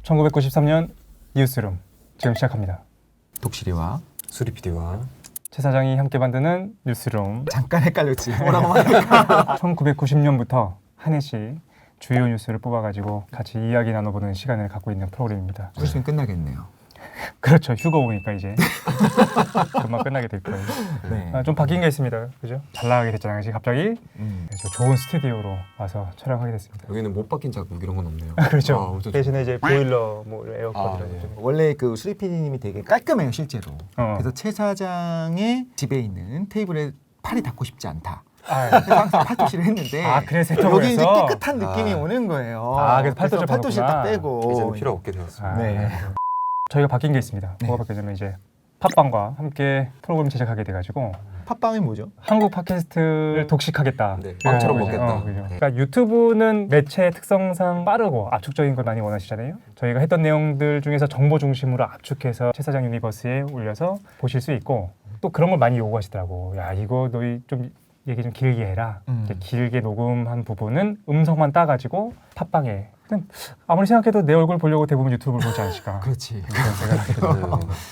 1993년 뉴스룸 지금 시작합니다. 독실이와 수리 PD와 최 사장이 함께 만드는 뉴스룸. 잠깐 헷갈렸지. 뭐라고 말할까? 1990년부터 한 해씩 주요 뉴스를 뽑아가지고 같이 이야기 나눠보는 시간을 갖고 있는 프로그램입니다. 무슨 끝나겠네요. 그렇죠. 휴가 오니까 이제 금방 끝나게 될 거예요. 네. 좀 바뀐 게 있습니다. 그죠? 잘 나가게 됐잖아요. 지금 갑자기 그래서 좋은 스튜디오로 와서 촬영하게 됐습니다. 여기는 못 바뀐 자국 이런 건 없네요. 그렇죠. 엄청 대신에 이제 보일러, 뭐 에어컨 이런 거. 원래 그 수리 PD님이 되게 깔끔해요 실제로. 그래서 최 사장의 집에 있는 테이블에 팔이 닿고 싶지 않다. 그래서 항상 팔토시를 했는데 그래서 세탁을 여기 이제 해서? 깨끗한 느낌이 오는 거예요. 그래서 팔토시를 팔토시 딱 빼고 이제는 필요 없게 되었습니다. 네. 저희가 바뀐 게 있습니다. 네. 뭐가 바뀌냐면 이제 팟빵과 함께 프로그램 제작하게 돼가지고 팟빵이 뭐죠? 한국 팟캐스트를 독식하겠다. 네, 빵처럼 그죠? 먹겠다. 그죠. 네. 그러니까 유튜브는 매체 특성상 빠르고 압축적인 걸 많이 원하시잖아요. 저희가 했던 내용들 중에서 정보 중심으로 압축해서 최 사장 유니버스에 올려서 보실 수 있고 또 그런 걸 많이 요구하시더라고. 야 이거 너희 좀 얘기 좀 길게 해라. 이렇게 길게 녹음한 부분은 음성만 따가지고 팟빵에. 아무리 생각해도 내 얼굴 보려고 대부분 유튜브를 보지 않으실까. 그렇지.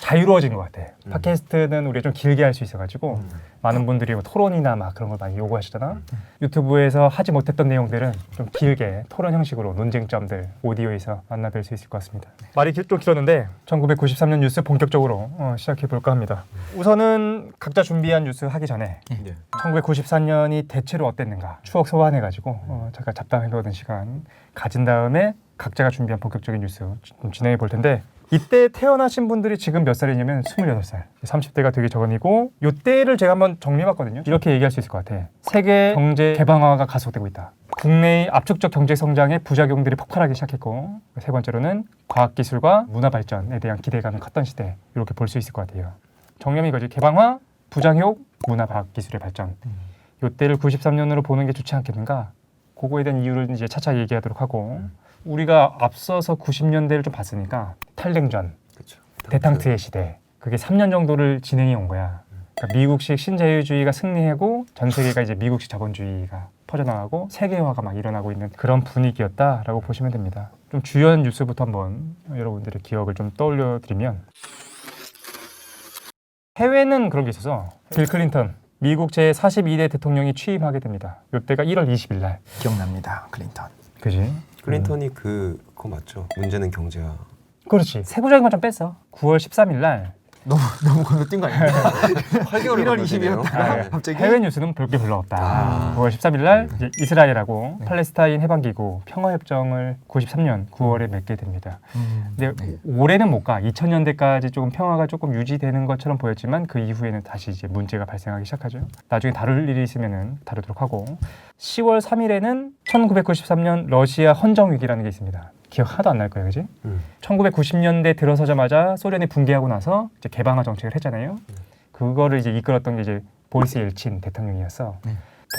자유로워진 것 같아. 팟캐스트는 우리가 좀 길게 할 수 있어가지고 많은 분들이 뭐 토론이나 막 그런 걸 많이 요구하시잖아. 유튜브에서 하지 못했던 내용들은 좀 길게 토론 형식으로 논쟁점들 오디오에서 만나뵐 수 있을 것 같습니다. 말이 좀 길었는데 1993년 뉴스 본격적으로 시작해 볼까 합니다. 우선은 각자 준비한 뉴스 하기 전에 네. 1994년이 대체로 어땠는가 추억 소환해가지고 잠깐 잡담해보는 시간 가진 다음에 각자가 준비한 본격적인 뉴스 좀 진행해 볼 텐데 이때 태어나신 분들이 지금 몇 살이냐면 28살 30대가 되게 적은이고 이때를 제가 한번 정리해봤거든요. 이렇게 얘기할 수 있을 것 같아. 세계 경제 개방화가 가속되고 있다. 국내의 압축적 경제 성장의 부작용들이 폭발하기 시작했고 세 번째로는 과학기술과 문화 발전에 대한 기대감이 컸던 시대 이렇게 볼 수 있을 것 같아요. 정리하면 이거지. 개방화, 부장효, 문화 과학기술의 발전 이때를 93년으로 보는 게 좋지 않겠는가. 그거에 대한 이유를 이제 차차 얘기하도록 하고 우리가 앞서서 90년대를 좀 봤으니까 탈냉전, 그렇죠. 대탕트의 시대 그게 3년 정도를 진행해 온 거야. 그러니까 미국식 신자유주의가 승리하고 전 세계가 이제 미국식 자본주의가 퍼져나가고 세계화가 막 일어나고 있는 그런 분위기였다라고 보시면 됩니다. 좀 주요한 뉴스부터 한번 여러분들의 기억을 좀 떠올려드리면 해외는 그런 게 있어서 빌 클린턴 미국 제42대 대통령이 취임하게 됩니다. 이때가 1월 20일 날. 기억납니다. 클린턴. 그지? 클린턴이 그거 맞죠? 문제는 경제야. 그렇지. 세부적인 건 좀 뺐어. 9월 13일 날 너무 건너뛴 거 아니야? 8개월을 1월 20일이었다가 갑자기 해외 뉴스는 볼 게 별로 없다. 9월 13일 날 이제 이스라엘하고 팔레스타인 해방기구 평화협정을 93년 9월에 맺게 됩니다. 근데 올해는 못 가. 2000년대까지 조금 평화가 조금 유지되는 것처럼 보였지만 그 이후에는 다시 이제 문제가 발생하기 시작하죠. 나중에 다룰 일이 있으면은 다루도록 하고 10월 3일에는 1993년 러시아 헌정위기라는 게 있습니다. 기억 하나도 안 날 거예요, 그지? 1990년대 들어서자마자 소련이 붕괴하고 나서 이제 개방화 정책을 했잖아요. 그거를 이제 이끌었던 게 이제 보리스 옐친 대통령이었어.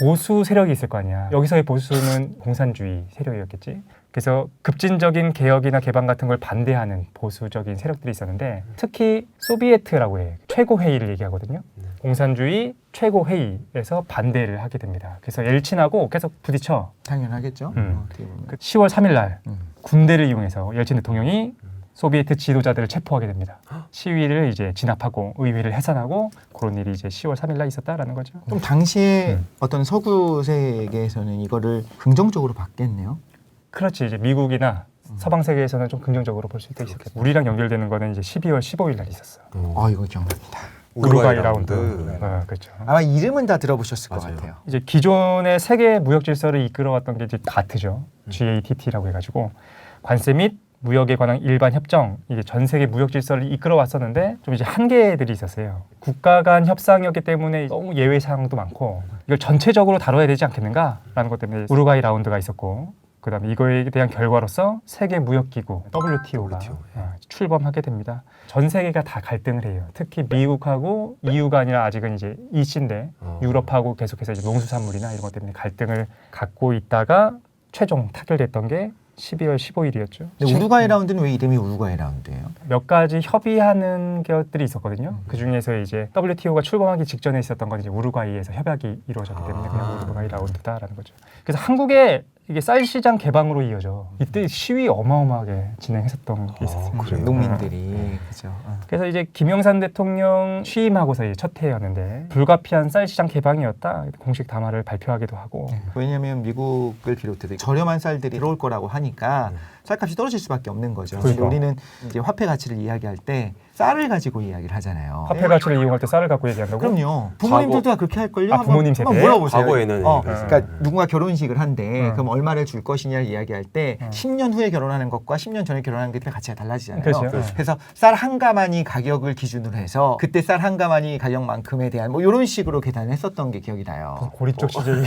보수 세력이 있을 거 아니야. 여기서의 보수는 공산주의 세력이었겠지. 그래서 급진적인 개혁이나 개방 같은 걸 반대하는 보수적인 세력들이 있었는데 특히 소비에트라고 해. 최고회의를 얘기하거든요. 공산주의 최고회의에서 반대를 하게 됩니다. 그래서 옐친하고 계속 부딪혀. 당연하겠죠. 어떻게 보면. 10월 3일 날 군대를 이용해서 옐친 대통령이 소비에트 지도자들을 체포하게 됩니다. 시위를 이제 진압하고 의회를 해산하고 그런 일이 이제 10월 3일 날 있었다라는 거죠. 좀 당시에 어떤 서구 세계에서는 이거를 긍정적으로 봤겠네요. 그렇지. 이제 미국이나 서방 세계에서는 좀 긍정적으로 볼 수도 있었겠다. 우리랑 연결되는 거는 이제 12월 15일 날 있었어. 이거 기억납니다. 우루과이 라운드. 그렇죠. 아마 이름은 다 들어보셨을 것 맞아요. 같아요. 이제 기존의 세계 무역 질서를 이끌어왔던 게 이제 가트죠. GATT라고 해가지고 관세 및 무역에 관한 일반 협정, 이게 전 세계 무역 질서를 이끌어왔었는데 좀 이제 한계들이 있었어요. 국가 간 협상이었기 때문에 너무 예외 사항도 많고 이걸 전체적으로 다뤄야 되지 않겠는가라는 것 때문에 우루과이 라운드가 있었고 그다음에 이거에 대한 결과로서 세계 무역기구 WTO가 출범하게 됩니다. 전 세계가 다 갈등을 해요. 특히 미국하고 EU가 아니라 아직은 이제 EC인데 유럽하고 계속해서 이제 농수산물이나 이런 것 때문에 갈등을 갖고 있다가 최종 타결됐던 게 12월 15일이었죠. 우루과이 라운드는 왜 이름이 우루과이 라운드예요? 몇 가지 협의하는 것들이 있었거든요. 그 중에서 이제 WTO가 출범하기 직전에 있었던 건 이제 우루과이에서 협약이 이루어졌기 때문에 그냥 우루과이 라운드다라는 거죠. 그래서 한국의 이게 쌀 시장 개방으로 이어져. 이때 시위 어마어마하게 진행했었던 게 있었어요. 그래요? 농민들이 그죠. 그래서 이제 김영삼 대통령 취임하고서 이제 첫 해였는데 불가피한 쌀 시장 개방이었다. 공식 담화를 발표하기도 하고. 왜냐하면 미국을 비롯해서 저렴한 쌀들이 들어올 거라고 하니까 쌀값이 떨어질 수밖에 없는 거죠. 그러니까. 우리는 이제 화폐 가치를 이야기할 때 쌀을 가지고 이야기를 하잖아요. 화폐 가치를 이용할 때 쌀을 갖고 얘기한다고? 그럼요. 부모님들도 다 그렇게 할걸요? 아, 부모님 한번 세대? 물어보세요. 과거에는 그러니까 누군가 결혼식을 한대. 그럼 얼마를 줄 것이냐를 이야기할 때 10년 후에 결혼하는 것과 10년 전에 결혼하는 게 가치가 달라지잖아요. 그렇죠. 그래서 쌀 한 가마니 가격을 기준으로 해서 그때 쌀 한 가마니 가격만큼에 대한 뭐 이런 식으로 계산을 했었던 게 기억이 나요. 고리 쪽 시절이.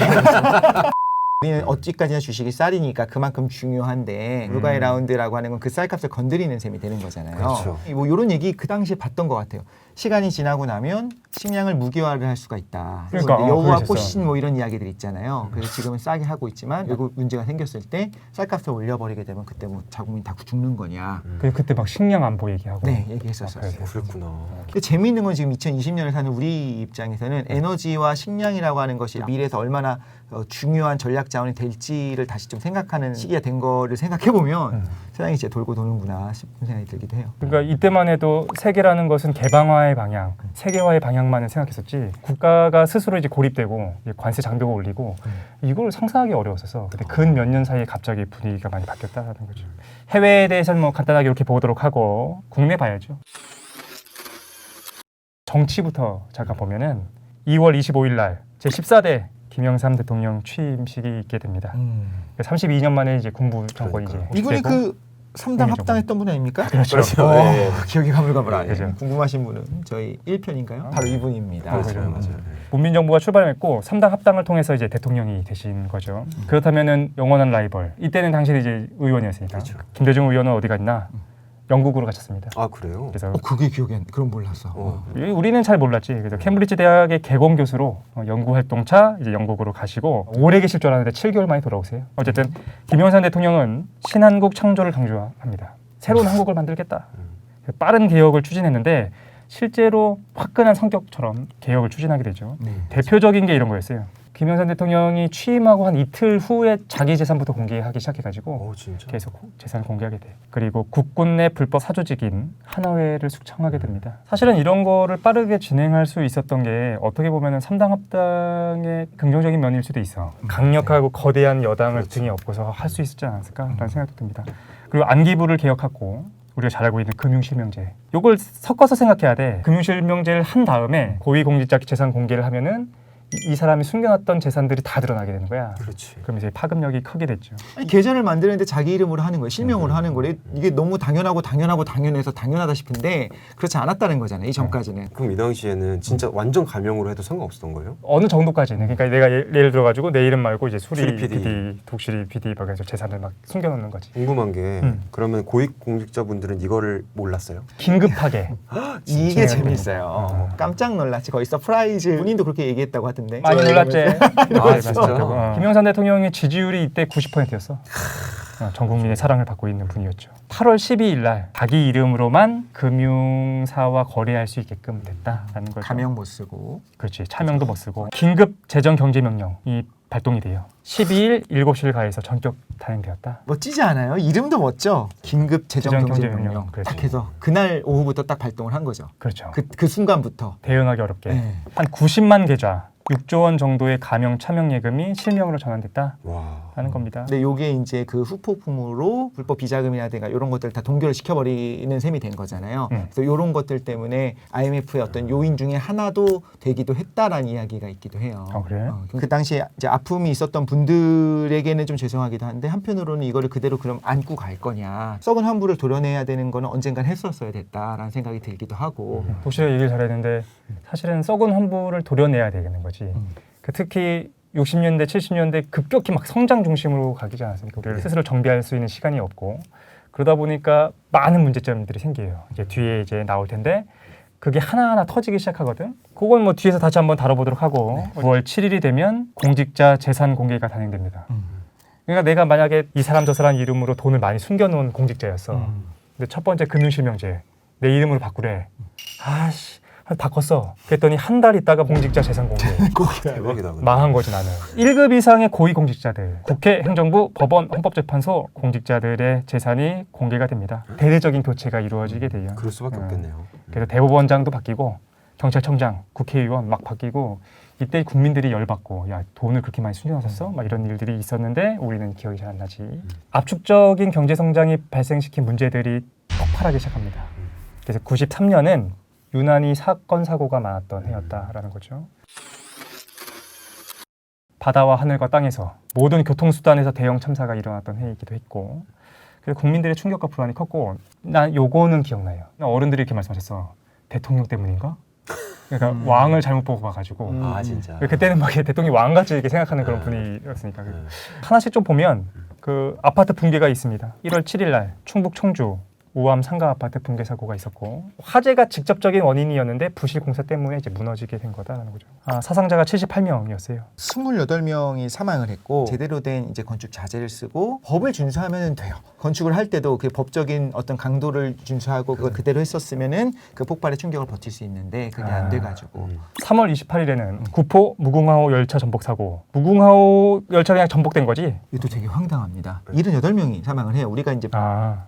우리는 어찌까지나 주식이 쌀이니까 그만큼 중요한데 누가의 라운드라고 하는 건 그 쌀값을 건드리는 셈이 되는 거잖아요. 그렇죠. 뭐 이런 얘기 그 당시에 봤던 것 같아요. 시간이 지나고 나면 식량을 무기화를 할 수가 있다. 그러니까, 여우와 그러셨어. 꽃신 뭐 이런 이야기들 있잖아요. 그래서 지금은 싸게 하고 있지만 결국 문제가 생겼을 때 쌀값을 올려버리게 되면 그때 뭐 자국민 다 죽는 거냐. 그때 막 식량 안보 얘기하고. 네, 얘기했었어요. 그랬구나. 근데 재미있는 건 지금 2020년을 사는 우리 입장에서는 에너지와 식량이라고 하는 것이 미래에서 얼마나 중요한 전략 자원이 될지를 다시 좀 생각하는 시기가 된 거를 생각해 보면 세상이 진짜 돌고 도는구나 싶은 생각이 들기도 해요. 그러니까 이때만 해도 세계라는 것은 개방화의 방향, 세계화의 방향만을 생각했었지 국가가 스스로 이제 고립되고 이제 관세 장벽을 올리고 이걸 상상하기 어려웠어서 근데 근 몇 년 사이에 갑자기 분위기가 많이 바뀌었다는 거죠. 해외에 대해서는 뭐 간단하게 이렇게 보도록 하고 국내 봐야죠. 정치부터 잠깐 보면은 2월 25일 날 제14대 김영삼 대통령 취임식이 있게 됩니다. 32년 만에 이제 군부 정권이 이제 이분이 되고. 그 3당 합당했던 분 아닙니까? 그렇죠. 기억이 가물가물하네. 그렇죠. 궁금하신 분은 저희 1편인가요? 바로 이분입니다. 맞아요, 맞아요. 문민정부가 출발했고 3당 합당을 통해서 이제 대통령이 되신 거죠. 그렇다면은 영원한 라이벌. 이때는 당신이 이제 의원이었으니까. 그렇죠. 김대중 의원은 어디 갔나? 영국으로 가셨습니다. 아 그래요? 그래서 그게 기억이 안 나. 그럼 몰랐어. 우리는 잘 몰랐지. 그래서 캠브리지 대학의 개공 교수로 연구 활동차 이제 영국으로 가시고 오래 계실 줄 알았는데 7개월 만에 돌아오세요. 어쨌든 김영삼 대통령은 신한국 창조를 강조합니다. 새로운 한국을 만들겠다. 빠른 개혁을 추진했는데 실제로 화끈한 성격처럼 개혁을 추진하게 되죠. 대표적인 게 이런 거였어요. 김영삼 대통령이 취임하고 한 이틀 후에 자기 재산부터 공개하기 시작해가지고 진짜? 계속 재산을 공개하게 돼요. 그리고 국군 내 불법 사조직인 하나회를 숙청하게 됩니다. 사실은 이런 거를 빠르게 진행할 수 있었던 게 어떻게 보면 3당 합당의 긍정적인 면일 수도 있어. 강력하고 거대한 여당을 등에 업고서 할 수 있었지 않았을까라는 생각도 듭니다. 그리고 안기부를 개혁하고 우리가 잘 알고 있는 금융실명제. 이걸 섞어서 생각해야 돼. 금융실명제를 한 다음에 고위공직자 재산 공개를 하면은 이 사람이 숨겨놨던 재산들이 다 드러나게 되는 거야. 그렇지. 그럼 이제 파급력이 크게 됐죠. 아니, 계좌를 만드는데 자기 이름으로 하는 거예요. 실명으로 하는 거래. 이게 너무 당연해서 당연하다 싶은데 그렇지 않았다는 거잖아요. 이 전까지는. 그럼 이 당시에는 진짜 완전 가명으로 해도 상관없었던 거예요? 어느 정도까지는. 그러니까 내가 예를 들어가지고 내 이름 말고 이제 수리 수리 PD. PD, 독수리 PD 막 해서 재산을 막 숨겨놓는 거지. 궁금한 게 그러면 고위공직자분들은 이거를 몰랐어요? 긴급하게. 이게 재밌어요. 깜짝 놀랐지. 거의 서프라이즈. 본인도 그렇게 얘기했다고 하던데. 많이 놀랐지. 아 진짜? 김영삼 대통령의 지지율이 이때 90%였어. 전 국민의 사랑을 받고 있는 분이었죠. 8월 12일 날 자기 이름으로만 금융사와 거래할 수 있게끔 됐다라는 거죠. 가명 못 쓰고. 그렇지. 차명도 못 쓰고. 긴급 재정 경제 명령이 발동이 돼요. 12일 7시를 가해서 전격 단행되었다. 멋지지 않아요? 이름도 멋져. 긴급 재정 경제 명령. 그렇지. 딱 해서 그날 오후부터 딱 발동을 한 거죠. 그렇죠. 그 순간부터. 대응하기 어렵게 네. 한 90만 계좌 6조 원 정도의 가명 차명 예금이 실명으로 전환됐다 와. 하는 겁니다. 근데 요게 이제 그 후폭풍으로 불법 비자금이라든가 이런 것들 다 동결을 시켜버리는 셈이 된 거잖아요. 그래서 이런 것들 때문에 IMF의 어떤 요인 중에 하나도 되기도 했다라는 이야기가 있기도 해요. 그래요? 그 당시에 이제 아픔이 있었던 분들에게는 좀 죄송하기도 한데 한편으로는 이거를 그대로 그럼 안고 갈 거냐. 썩은 환부를 도려내야 되는 거는 언젠간 했었어야 됐다라는 생각이 들기도 하고. 독실에 얘기를 잘했는데 사실은 썩은 환부를 도려내야 되는 거지. 그 특히 60년대, 70년대 급격히 막 성장 중심으로 가기지 않았습니까? 우리를 스스로 정비할 수 있는 시간이 없고 그러다 보니까 많은 문제점들이 생겨요. 이제 뒤에 이제 나올 텐데 그게 하나하나 터지기 시작하거든. 그건 뭐 뒤에서 다시 한번 다뤄보도록 하고 9월 7일이 되면 공직자 재산 공개가 단행됩니다. 그러니까 내가 만약에 이 사람 저 사람 이름으로 돈을 많이 숨겨놓은 공직자였어. 근데 첫 번째 금융실명제 내 이름으로 바꾸래. 다 컸어. 그랬더니 한 달 있다가 공직자 재산 공개. 대박이다. 근데. 망한 거지 나는. 1급 이상의 고위 공직자들, 국회, 행정부, 법원, 헌법재판소 공직자들의 재산이 공개가 됩니다. 대대적인 교체가 이루어지게 돼요. 그럴 수밖에 없겠네요. 그래서 대법원장도 바뀌고 경찰청장, 국회의원 막 바뀌고 이때 국민들이 열받고 야 돈을 그렇게 많이 숨겨놨었어? 막 이런 일들이 있었는데 우리는 기억이 잘 안 나지. 압축적인 경제 성장이 발생시킨 문제들이 폭발하기 시작합니다. 그래서 93년은 유난히 사건 사고가 많았던 해였다라는 거죠. 바다와 하늘과 땅에서 모든 교통수단에서 대형 참사가 일어났던 해이기도 했고, 그래서 국민들의 충격과 불안이 컸고, 난 요거는 기억나요. 어른들이 이렇게 말씀하셨어. 대통령 때문인가? 그러니까 왕을 잘못 보고 봐가지고 아 진짜. 그때는 막 대통령이 왕같이 이렇게 생각하는 그런 분위기였으니까 하나씩 좀 보면 그 아파트 붕괴가 있습니다. 1월 7일 날 충북 청주 우암 상가 아파트 붕괴 사고가 있었고, 화재가 직접적인 원인이었는데 부실 공사 때문에 이제 무너지게 된 거다라는 거죠. 사상자가 78명이었어요. 28명이 사망을 했고, 제대로 된 이제 건축 자재를 쓰고 법을 준수하면 돼요. 건축을 할 때도 그 법적인 어떤 강도를 준수하고 그걸 그대로 했었으면은 그 폭발의 충격을 버틸 수 있는데 그게 안 돼가지고 3월 28일에는 구포 무궁화호 열차 전복 사고. 무궁화호 열차 그냥 전복된 거지? 이것도 되게 황당합니다. 78명이 사망을 해요. 우리가 이제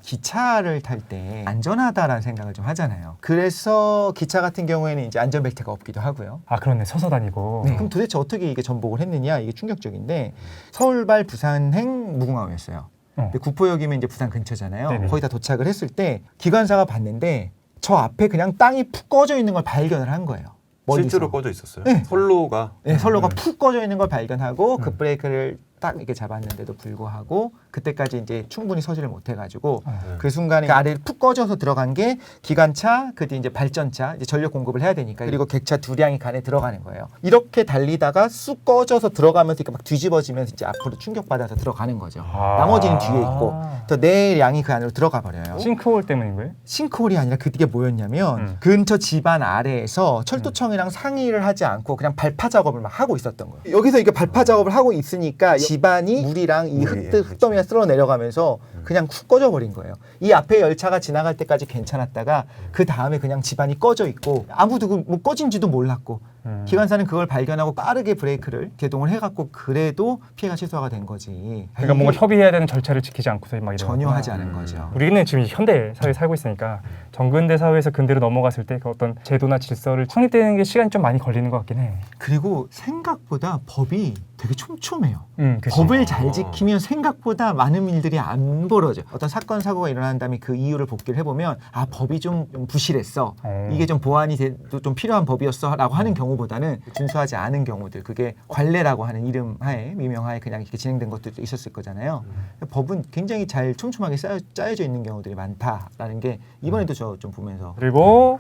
기차를 탈 때 안전하다라는 생각을 좀 하잖아요. 그래서 기차 같은 경우에는 이제 안전벨트가 없기도 하고요. 그렇네. 서서 다니고. 네. 그럼 도대체 어떻게 이게 전복을 했느냐, 이게 충격적인데, 서울발 부산행 무궁화호였어요. 근데 구포역이면 이제 부산 근처잖아요. 네네. 거의 다 도착을 했을 때 기관사가 봤는데 저 앞에 그냥 땅이 푹 꺼져 있는 걸 발견을 한 거예요. 멀리서. 실제로 꺼져 있었어요. 네. 선로가. 네, 선로가 푹 꺼져 있는 걸 발견하고 급브레이크를 딱 이렇게 잡았는데도 불구하고 그때까지 이제 충분히 서지를 못해가지고 그 순간에 그 아래에 푹 꺼져서 들어간 게 기관차, 그뒤 이제 발전차, 이제 전력 공급을 해야 되니까, 그리고 객차 두 량이 간에 들어가는 거예요. 이렇게 달리다가 쑥 꺼져서 들어가면서 이렇게 막 뒤집어지면서 이제 앞으로 충격받아서 들어가는 거죠. 나머지는 뒤에 있고 또 내 량이 그 안으로 들어가 버려요. 싱크홀 때문인 거예요? 싱크홀이 아니라 그게 뭐였냐면 근처 집안 아래에서 철도청이랑 상의를 하지 않고 그냥 발파 작업을 막 하고 있었던 거예요. 여기서 이게 발파 작업을 하고 있으니까 집안이 물이랑 이 흙더미가 쓸어 내려가면서 그냥 쿡 꺼져 버린 거예요. 이 앞에 열차가 지나갈 때까지 괜찮았다가 그 다음에 그냥 집안이 꺼져 있고 아무도 뭐 꺼진지도 몰랐고 기관사는 그걸 발견하고 빠르게 브레이크를 개동을 해갖고 그래도 피해가 최소화가 된 거지. 그러니까 뭔가 협의해야 되는 절차를 지키지 않고서 막 이런 전혀 하지 않은 거죠. 우리는 지금 현대 사회에 살고 있으니까 정근대 사회에서 근대로 넘어갔을 때 그 어떤 제도나 질서를 확립되는 게 시간이 좀 많이 걸리는 것 같긴 해. 그리고 생각보다 법이 되게 촘촘해요. 그치. 법을 잘 지키면 생각보다 많은 일들이 안 벌어져. 어떤 사건 사고가 일어난 다음에 그 이유를 복기를 해보면 법이 좀 부실했어. 이게 좀 보완이 돼도 좀 필요한 법이었어라고 하는 경우보다는 준수하지 않은 경우들, 그게 관례라고 하는 이름 하에 미명하에 그냥 이렇게 진행된 것도 있었을 거잖아요. 법은 굉장히 잘 촘촘하게 짜여져 있는 경우들이 많다라는 게 이번에도 저 좀 보면서. 그리고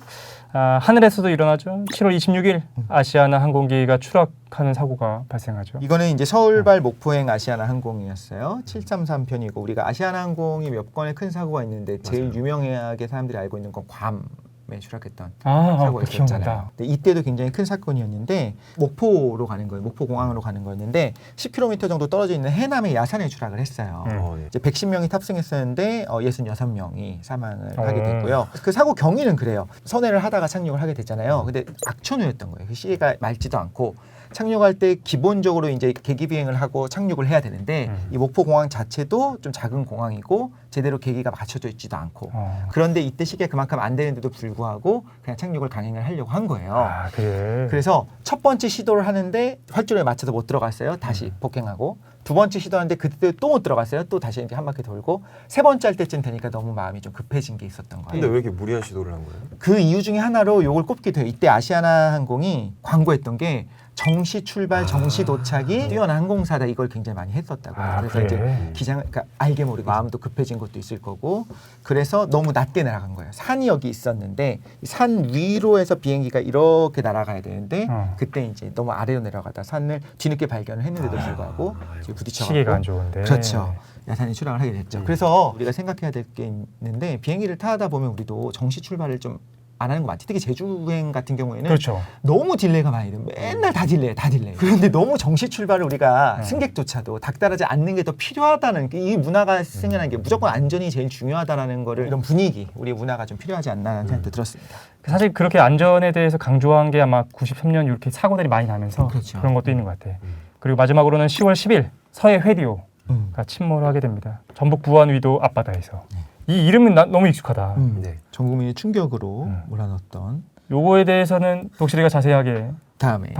하늘에서도 일어나죠. 7월 26일 아시아나 항공기가 추락하는 사고가 발생하죠. 이거는 이제 서울발 목포행 아시아나 항공이었어요. 733편이고 우리가 아시아나 항공이 몇 건의 큰 사고가 있는데 제일 유명하게 사람들이 알고 있는 건 괌에 추락했던 사고가 있었잖아요. 근데 이때도 굉장히 큰 사건이었는데 목포로 가는 거예요. 목포공항으로 가는 거였는데 10km 정도 떨어져 있는 해남의 야산에 추락을 했어요. 이제 110명이 탑승했었는데 66명이 사망을 하게 됐고요. 그 사고 경위는 그래요. 선회를 하다가 착륙을 하게 됐잖아요. 근데 악천후였던 거예요. 그 시기가 맑지도 않고 착륙할 때 기본적으로 이제 계기 비행을 하고 착륙을 해야 되는데 이 목포공항 자체도 좀 작은 공항이고 제대로 계기가 맞춰져 있지도 않고 그런데 이때 시기가 그만큼 안 되는데도 불구하고 그냥 착륙을 강행을 하려고 한 거예요. 그래. 그래서 첫 번째 시도를 하는데 활주로에 맞춰서 못 들어갔어요. 다시 폭행하고 두 번째 시도하는데 그때 또 못 들어갔어요. 또 다시 이렇게 한 바퀴 돌고 세 번째 할 때쯤 되니까 너무 마음이 좀 급해진 게 있었던 거예요. 근데 왜 이렇게 무리한 시도를 한 거예요? 그 이유 중에 하나로 요걸 꼽기도 해요. 이때 아시아나 항공이 광고했던 게 정시 출발, 정시 도착이 뛰어난 항공사다, 이걸 굉장히 많이 했었다고. 그래서 그래. 이제 기장, 그러니까 알게 모르게 마음도 급해진 것도 있을 거고, 그래서 너무 낮게 날아간 거예요. 산이 여기 있었는데 산 위로 해서 비행기가 이렇게 날아가야 되는데 그때 이제 너무 아래로 내려가다 산을 뒤늦게 발견을 했는데도 불구하고 부딪혀가지고 시기가 안 좋은데. 그렇죠. 야산이 추락을 하게 됐죠. 그래서 우리가 생각해야 될 게 있는데 비행기를 타다 보면 우리도 정시 출발을 좀 안 하는 거 맞지? 특히 제주행 같은 경우에는 그렇죠. 너무 딜레이가 많이 돼. 맨날 다 딜레이. 그런데 너무 정시 출발을 우리가 승객조차도 닥달하지 않는 게 더 필요하다는 이 문화가 생겨난 게 무조건 안전이 제일 중요하다라는 거를 이런 분위기, 우리 문화가 좀 필요하지 않나라는 생각도 들었습니다. 사실 그렇게 안전에 대해서 강조한 게 아마 93년 이렇게 사고들이 많이 나면서 그렇죠. 그런 것도 있는 것 같아. 그리고 마지막으로는 10월 10일 서해 회디오가 침몰을 하게 됩니다. 전북 부안 위도 앞바다에서. 이 이름은 너무 익숙하다. 네. 전 국민이 충격으로 몰아넣었던 요거에 대해서는 독실이가 자세하게 다음에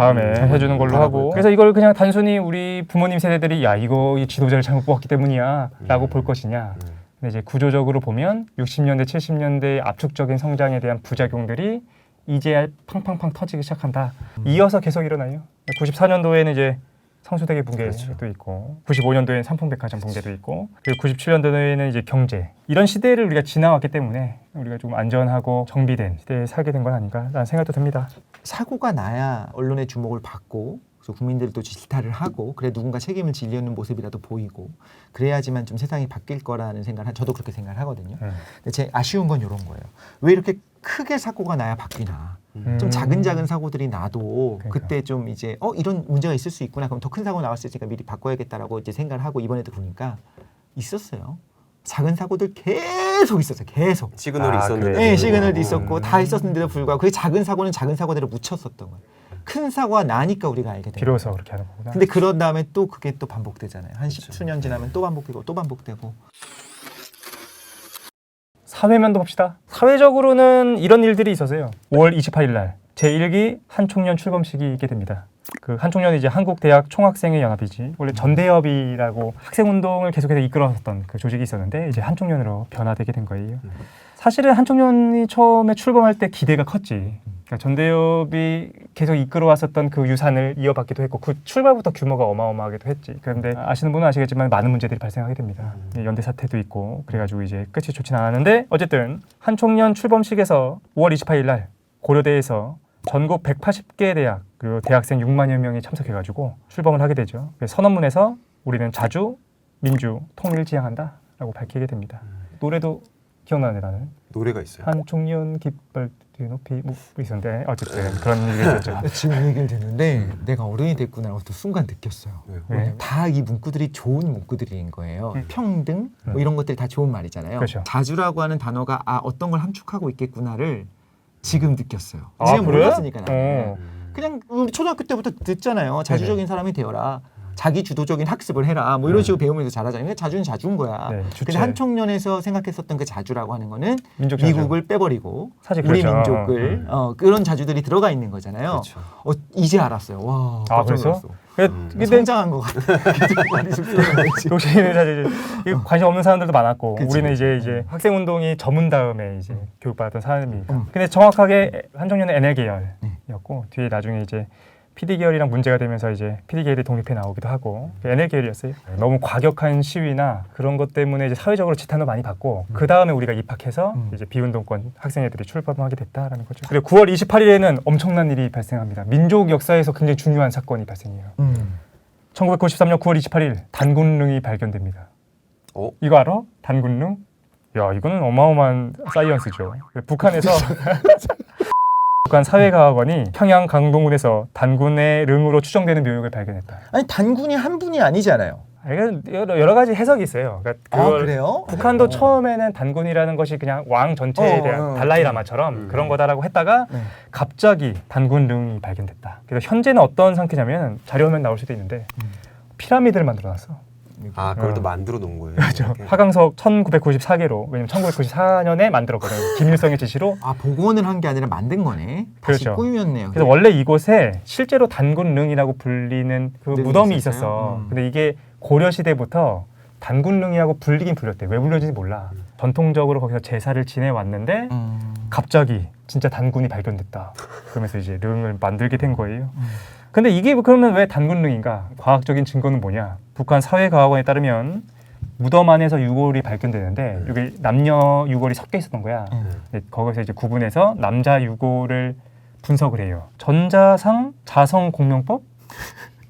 해주는 걸로 하고, 그래서 이걸 그냥 단순히 우리 부모님 세대들이 야 이거 이 지도자를 잘못 뽑았기 때문이야 라고 볼 것이냐. 근데 이제 구조적으로 보면 60년대 70년대의 압축적인 성장에 대한 부작용들이 이제야 팡팡팡 터지기 시작한다. 이어서 계속 일어나요. 94년도에는 이제 성수대교 붕괴도 있고, 95년도에는 삼풍백화점 붕괴도 있고, 그리고 97년도에는 이제 경제, 이런 시대를 우리가 지나왔기 때문에 우리가 좀 안전하고 정비된 시대에 살게 된 건 아닌가라는 생각도 듭니다. 사고가 나야 언론의 주목을 받고, 그래서 국민들도 질타를 하고, 그래 누군가 책임을 지려는 모습이라도 보이고, 그래야지만 좀 세상이 바뀔 거라는 생각을 저도 그렇게 생각을 하거든요. 근데 제 아쉬운 건 이런 거예요. 왜 이렇게 크게 사고가 나야 바뀌나? 좀 작은 사고들이 나도 그러니까. 그때 좀 이제 이런 문제가 있을 수 있구나. 그럼 더 큰 사고 나왔을 때니까 미리 바꿔야겠다라고 이제 생각을 하고, 이번에도 보니까 있었어요. 작은 사고들 계속 있었어요. 계속. 시그널이 있었는데. 네, 시그널도 있었고 다 있었는데도 불구하고 그 작은 사고는 작은 사고대로 묻혔었던 거예요. 큰 사고가 나니까 우리가 알게 돼요. 비로소 그렇게 하는 거구나. 근데 그런 다음에 또 그게 또 반복되잖아요. 한 10수년 지나면 또 반복되고 또 반복되고. 사회면도 봅시다. 사회적으로는 이런 일들이 있었어요. 5월 28일 날 제1기 한총련 출범식이 있게 됩니다. 그 한총련이 이제 한국대학 총학생회 연합이지, 원래 전대협이라고 학생운동을 계속해서 이끌어왔던 그 조직이 있었는데 이제 한총련으로 변화되게 된 거예요. 사실은 한총련이 처음에 출범할 때 기대가 컸지. 그러니까 전대협이 계속 이끌어왔었던 그 유산을 이어받기도 했고, 그 출발부터 규모가 어마어마하기도 했지. 그런데 아시는 분은 아시겠지만 많은 문제들이 발생하게 됩니다. 연대 사태도 있고 그래가지고 이제 끝이 좋진 않았는데, 어쨌든 한총련 출범식에서 5월 28일 날 고려대에서 전국 180개 대학 그리고 대학생 6만여 명이 참석해가지고 출범을 하게 되죠. 그래서 선언문에서 우리는 자주, 민주, 통일 지향한다라고 밝히게 됩니다. 노래도 기억나네 나는. 노래가 있어요. 한총련 깃발 뒤높이 뭐 있었는데 어쨌든 그런 일이 있었죠. 지금 이 얘기를 듣는데 내가 어른이 됐구나라고 또 순간 느꼈어요. 네. 다 이 문구들이 좋은 문구들인 거예요. 평등 뭐 이런 것들이 다 좋은 말이잖아요. 그렇죠. 자주라고 하는 단어가 어떤 걸 함축하고 있겠구나를 지금 느꼈어요. 아, 지금 그래? 몰랐으니까 나는. 어. 그냥 우리 초등학교 때부터 듣잖아요. 자주적인 사람이 되어라. 자기 주도적인 학습을 해라. 뭐 이런 식으로 배우면서 잘하잖아요. 근데 자주는 자주인 거야. 네, 주체. 근데 한총련에서 생각했었던 그 자주라고 하는 거는 민족 자주. 미국을 빼버리고 사실 우리 그렇죠. 민족을 그런 자주들이 들어가 있는 거잖아요. 그렇죠. 이제 알았어요. 와, 아, 깜짝 그래서? 놀랐어. 근데 성장한 것 같아. 많이 쑥스러운데. 독실이는 사실 이게 관심 없는 사람들도 많았고, 그치, 우리는 그치. 이제 학생운동이 저문 다음에 이제 교육받았던 사람이니까. 근데 정확하게 한총련은 NL 계열이었고, 뒤에 나중에 이제 PD 계열이랑 문제가 되면서 이제 PD 계열이 독립해 나오기도 하고, NL 계열이었어요. 너무 과격한 시위나 그런 것 때문에 이제 사회적으로 지탄도 많이 받고, 그 다음에 우리가 입학해서 이제 비운동권 학생회들이 출범하게 됐다라는 거죠. 그리고 9월 28일에는 엄청난 일이 발생합니다. 민족 역사에서 굉장히 중요한 사건이 발생해요. 1993년 9월 28일 단군릉이 발견됩니다. 이거 알아? 단군릉? 야, 이거는 어마어마한 사이언스죠. 북한에서 북한 사회과학원이 평양 강동군에서 단군의 릉으로 추정되는 묘역을 발견했다. 아니 단군이 한 분이 아니잖아요. 이건 여러 가지 해석이 있어요. 그러니까 그걸 그래요? 북한도 처음에는 단군이라는 것이 그냥 왕 전체에 대한 달라이라마처럼 그런 거다라고 했다가 갑자기 단군릉이 발견됐다. 그래서 현재는 어떤 상태냐면, 자료화면 나올 수도 있는데 피라미드를 만들어놨어. 아, 그걸 또 만들어 놓은 거예요. 그렇죠. 이렇게. 화강석 1994개로, 왜냐면 1994년에 만들었거든요. 김일성의 지시로. 복원을 한 게 아니라 만든 거네. 다시 그렇죠. 꾸몄네요. 그래서 원래 이곳에 실제로 단군릉이라고 불리는 그 릉이 무덤이 있었어요? 있었어. 근데 이게 고려 시대부터 단군릉이라고 불리긴 불렸대. 왜 불렸는지 몰라. 전통적으로 거기서 제사를 지내왔는데 갑자기 진짜 단군이 발견됐다. 그러면서 이제 릉을 만들게 된 거예요. 근데 이게 그러면 왜 단군릉인가? 과학적인 증거는 뭐냐? 북한 사회과학원에 따르면 무덤 안에서 유골이 발견되는데 이게 남녀 유골이 섞여 있었던 거야. 근데 거기서 이제 구분해서 남자 유골을 분석을 해요. 전자상 자성 공명법?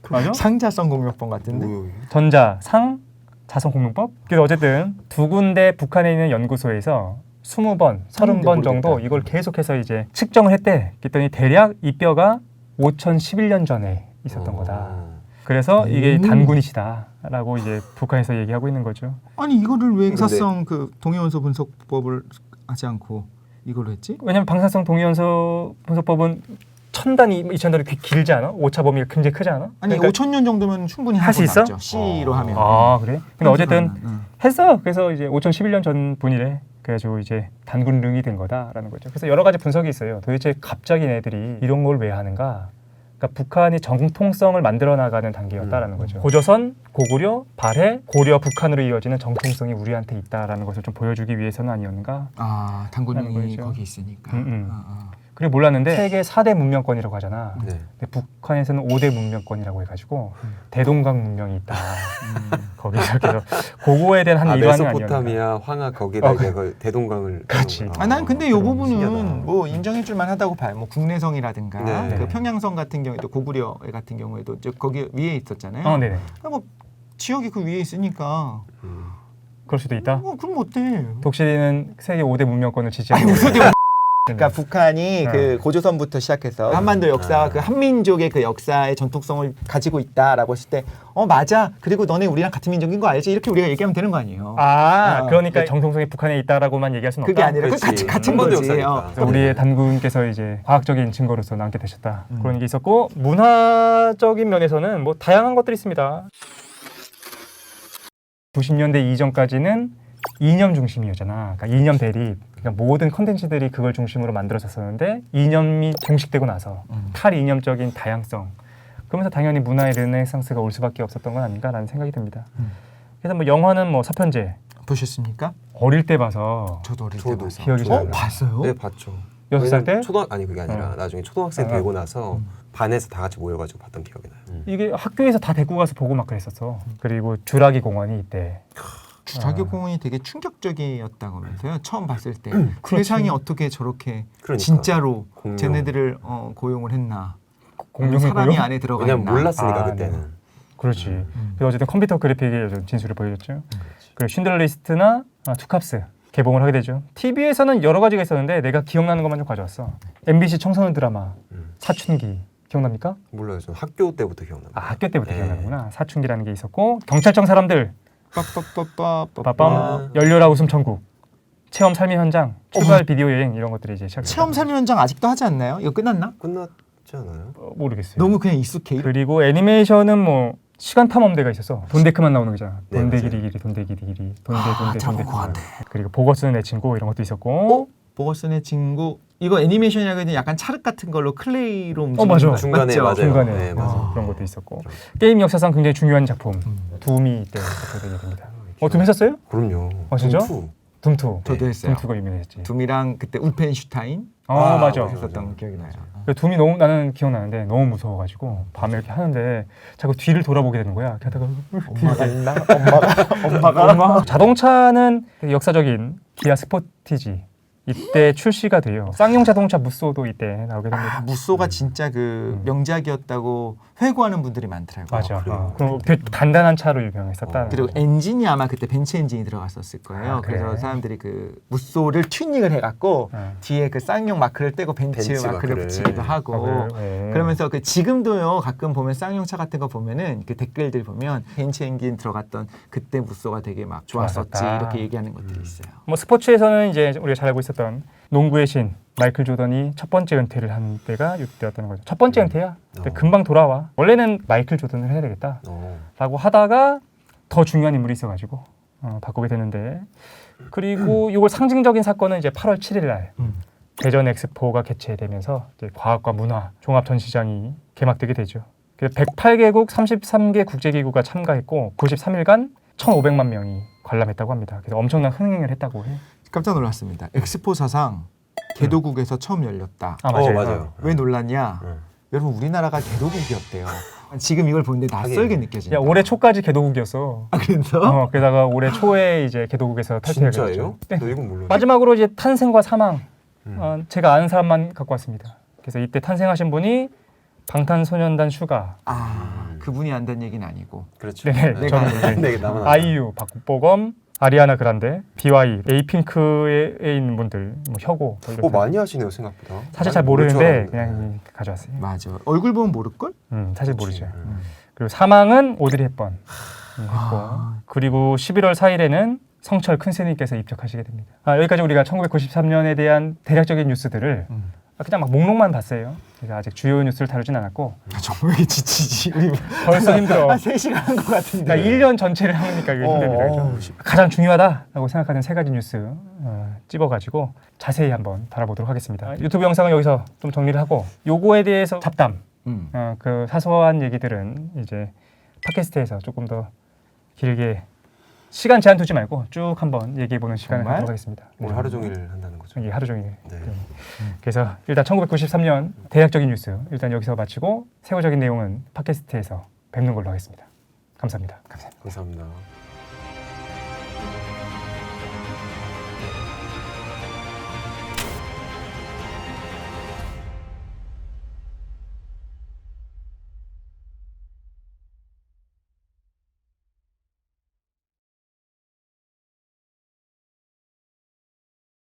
맞아? 상자성 공명법 같은데. 전자상 자성 공명법? 그래서 어쨌든 두 군데 북한에 있는 연구소에서 20번, 30번 정도 모르겠다. 이걸 계속해서 이제 측정을 했대. 그랬더니 대략 이 뼈가 5011년 전에 있었던 거다. 그래서 이게 단군이시다라고 이제 북한에서 얘기하고 있는 거죠. 아니 이거를 왜 근데- 방사성 그 동위원소 분석법을 하지 않고 이걸로 했지? 왜냐면 방사성 동위원소 분석법은 1000단위, 2000단위 길지 않아? 오차 범위가 굉장히 크지 않아? 아니 그러니까 5,000년 정도면 충분히 할수 있어? C로 하면. 아 그래? 근데 어쨌든 응. 했어. 그래서 이제 5011년 전 분이래. 그래가지고 이제 단군릉이 된 거다라는 거죠. 그래서 여러 가지 분석이 있어요. 도대체 갑자기 얘들이 이런 걸 왜 하는가? 그러니까 북한이 정통성을 만들어 나가는 단계였다라는 거죠. 고조선, 고구려, 발해, 고려, 북한으로 이어지는 정통성이 우리한테 있다라는 것을 좀 보여주기 위해서는 아니었는가? 아 하는 단군이 거죠. 거기 있으니까. 아. 그리고 몰랐는데 세계 4대 문명권이라고 하잖아. 네. 근데 북한에서는 5대 문명권이라고 해가지고 대동강 문명이 있다. 거기서 그래서 그거에 대한 한 일환이 아니었나. 메소포타미아, 황하 거기다 그- 이제 그 대동강을. 그렇지. 난 근데 이 그런 부분은 신기하다. 뭐 인정해줄 만하다고 봐요. 뭐 국내성이라든가 네. 그 평양성 같은 경우에도 고구려 같은 경우에도 거기 위에 있었잖아요. 네네. 뭐 지역이 그 위에 있으니까 그럴 수도 있다. 그럼 어때? 독실이는 세계 5대 문명권을 지지하고 그러니까 북한이 그 고조선부터 시작해서 한반도 역사와 그 한민족의 그 역사의 전통성을 가지고 있다라고 했을 때 맞아. 그리고 너네 우리랑 같은 민족인 거 알지? 이렇게 우리가 얘기하면 되는 거 아니에요. 그러니까 정통성이 북한에 있다라고만 얘기할 수는 없다. 그게 아니라 그 그렇지. 같은 한반도 거지. 역사니까. 그래서 우리의 단군께서 이제 과학적인 증거로서 남게 되셨다. 그런 게 있었고 문화적인 면에서는 뭐 다양한 것들이 있습니다. 90년대 이전까지는 이념 중심이었잖아. 그러니까 이념 대립. 그러니까 모든 컨텐츠들이 그걸 중심으로 만들어졌었는데 이념이 종식되고 나서 탈이념적인 다양성. 그러면서 당연히 문화의 르네상스가 올 수밖에 없었던 건 아닌가라는 생각이 듭니다. 그래서 뭐 영화는 뭐 사편제 보셨습니까? 어릴 때 봐서 저도 어릴 때 저도 봐서. 기억이 잘 나. 봤어요? 네, 봤죠. 6살 때? 아니 그게 아니라 나중에 초등학생 되고 나서 반에서 다 같이 모여가지고 봤던 기억이 나요. 이게 학교에서 다 데리고 가서 보고 막 그랬었어. 그리고 주라기 공원이 있대. 주라기 공원이 되게 충격적이었다면서요. 처음 봤을 때 그렇지. 세상이 어떻게 저렇게 그러니까. 진짜로 공룡. 쟤네들을 고용을 했나? 공룡의 사람이 고용? 안에 들어가 왜냐면 있나? 몰랐으니까 아, 그때는. 그렇지. 그래서 어쨌든 컴퓨터 그래픽의 좀 진수를 보여줬죠. 그리고 쉰들리스트나 투캅스 개봉을 하게 되죠. TV에서는 여러 가지가 있었는데 내가 기억나는 것만 좀 가져왔어. MBC 청소년 드라마 사춘기 기억납니까? 몰라요. 저는 학교 때부터 기억납니다. 학교 때부터 네. 기억나는구나. 사춘기라는 게 있었고 경찰청 사람들 빠빠빠빠 빠밤 열렬한 웃음 천국 체험 삶의 현장 출발 비디오 여행 이런 것들이 이제 시작. 체험 삶의 현장 아직도 하지 않나요? 이거 끝났나? 끝났지 않아요? 모르겠어요. 너무 그냥 익숙해. 그리고 애니메이션은 뭐 시간 탐험대가 있어서 돈데크만 나오는 거잖아. 네, 돈데기리기리 돈데기리기리 돈데 들어본 것 같아. 그리고 보거스는 내 친구 이런 것도 있었고 보거슨의 친구 이거 애니메이션이라고 해도 약간 차륵 같은 걸로 클레이로 움직이는 맞아. 거 중간에 맞죠? 맞아요. 중간에 네, 맞아요. 그런 것도 있었고 게임 역사상 굉장히 중요한 작품 둠이 이때 대표되게 됩니다. 둠 했었어요? 그럼요. 진짜? 둠2. 둠2 저도 했어요. 둠2가 유명했지. 둠이랑 그때 울펜슈타인 맞아. 했었던 기억이 나요. 둠이 너무 나는 기억나는데 너무 무서워가지고 밤에 이렇게 하는데 자꾸 뒤를 돌아보게 되는 거야. 이렇게 하다가 엄마가 있나? 엄마가 엄마. 자동차는 역사적인 기아 스포티지 이때 출시가 돼요. 쌍용 자동차 무쏘도 이때 나오게 됩니다. 무쏘가 진짜 그 명작이었다고 회고하는 분들이 많더라고요. 맞아. 그래요? 그럼 되게 간단한 차로 유명했었다. 그리고 엔진이 아마 그때 벤츠 엔진이 들어갔었을 거예요. 아, 그래? 그래서 사람들이 그 무쏘를 튜닝을 해갖고 뒤에 그 쌍용 마크를 떼고 벤츠 벤츠 마크를 마크를. 붙이기도 하고 그러면서 그 지금도요 가끔 보면 쌍용차 같은 거 보면은 그 댓글들 보면 벤츠 엔진 들어갔던 그때 무쏘가 되게 막 좋았었지 좋았었다. 이렇게 얘기하는 것들이 있어요. 뭐 스포츠에서는 이제 우리가 잘 알고 있었던 농구의 신 마이클 조던이 첫 번째 은퇴를 한 때가 이때였던 거죠. 첫 번째 은퇴야. 근데 금방 돌아와. 원래는 마이클 조던을 해야 되겠다라고 하다가 더 중요한 인물이 있어가지고 바꾸게 되는데 그리고 이걸 상징적인 사건은 이제 8월 7일 날 대전 엑스포가 개최되면서 이제 과학과 문화 종합 전시장이 개막되게 되죠. 108개국 33개 국제기구가 참가했고 93일간 1,500만 명이 관람했다고 합니다. 그래서 엄청난 흥행을 했다고 해. 깜짝 놀랐습니다. 엑스포 사상 개도국에서 처음 열렸다. 맞아요. 맞아요. 왜 놀랐냐? 여러분 우리나라가 개도국이었대요. 지금 이걸 보는데 낯설게 느껴진다. 야 올해 초까지 개도국이었어. 그래서 게다가 올해 초에 이제 개도국에서 탈퇴하게 진짜예요? 됐죠. 네. 너 이건 몰라. 마지막으로 이제 탄생과 사망 제가 아는 사람만 갖고 왔습니다. 그래서 이때 탄생하신 분이 방탄소년단 슈가, 그분이 안다는 얘기는 아니고 그렇죠. 네, 내가 저는 네, 나만 아이유, 박보검, 아리아나 그란데, BY, 에이핑크에 있는 분들, 뭐 혁오. 뭐 이렇게. 많이 하시네요 생각보다. 사실 잘 모를 줄 모르는데 알았는데. 그냥 가져왔어요. 맞아. 얼굴 보면 모를걸? 사실 모르죠. 그렇지. 그리고 사망은 오드리 헵번 했고, 아. 그리고 11월 4일에는 성철 큰 스님께서 입적하시게 됩니다. 여기까지 우리가 1993년에 대한 대략적인 뉴스들을 그냥 막 목록만 봤어요. 제가 아직 주요 뉴스를 다루진 않았고. 정말 지치지. 우리 벌써 힘들어. 한 3시간 한 것 같은데. 그러니까 1년 전체를 하니까 이게 힘듭니다. 그죠? 가장 중요하다라고 생각하는 3가지 뉴스 찝어가지고 자세히 한번 다뤄보도록 하겠습니다. 유튜브 영상은 여기서 좀 정리를 하고, 요거에 대해서 잡담, 그 사소한 얘기들은 이제 팟캐스트에서 조금 더 길게 시간 제한 두지 말고 쭉 한번 얘기해보는 시간을 정말? 갖도록 하겠습니다. 오늘 하루 종일 한다는 거죠. 이게 하루 종일. 네. 그래서 일단 1993년 대략적인 뉴스 일단 여기서 마치고, 세부적인 내용은 팟캐스트에서 뵙는 걸로 하겠습니다. 감사합니다. 감사합니다.